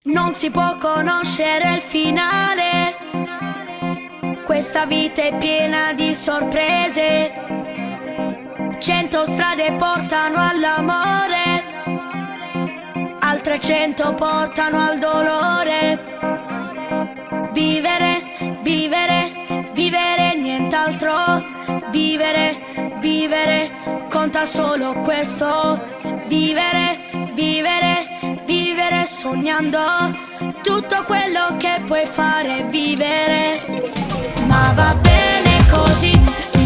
Non si può conoscere il finale. Questa vita è piena di sorprese. 100 strade portano all'amore, altre 100 portano al dolore. Vivere, vivere, vivere, nient'altro. Vivere, vivere, conta solo questo. Vivere, vivere, vivere sognando tutto quello che puoi fare. Vivere, ma va bene così,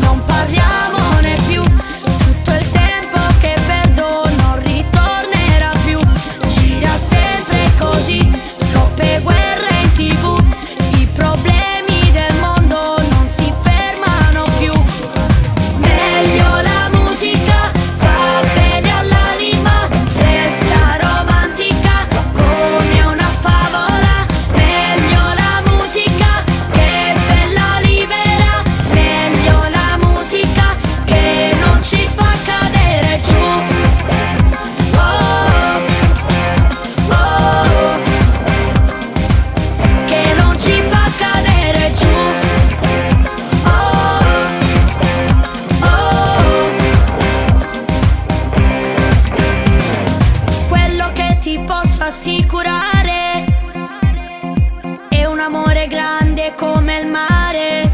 non parliamone più. Tutto il tempo che perdo non ritornerà più. Gira sempre così, troppe guerre in TV. I problemi del mondo non si fermano più. Meglio la musica, fa bene all'anima. Resta romantica come una favola. Meglio la musica che è bella libera. Meglio la musica che non ci fa cadere giù. Oh, oh, oh, che non ci fa cadere giù. Oh, oh, quello che ti posso assicurare è un amore grande come il mare.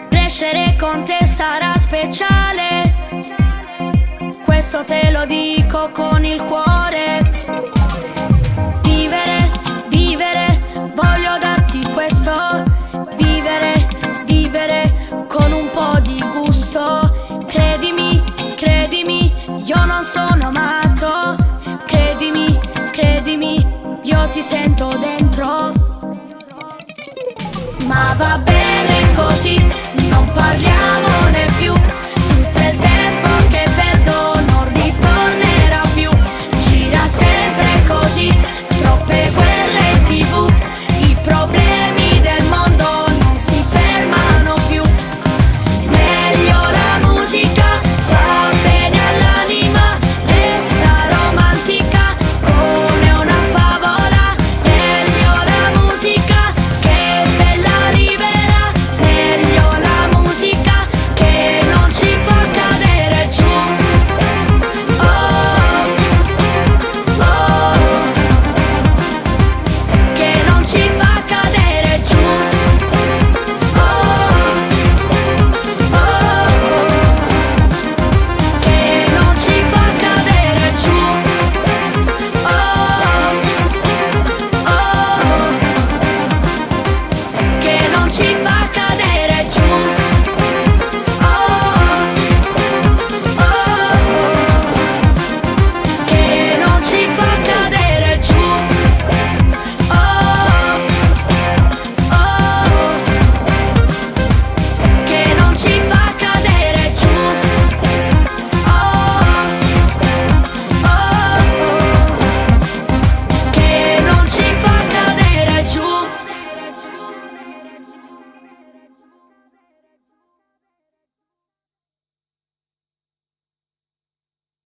Crescere con te sarà speciale, questo te lo dico con il cuore. Vivere, vivere, voglio darti questo. Vivere, vivere con un po' di gusto. Credimi, credimi, io non sono matto. Credimi, credimi, io ti sento dentro. Ma va bene così, non parliamo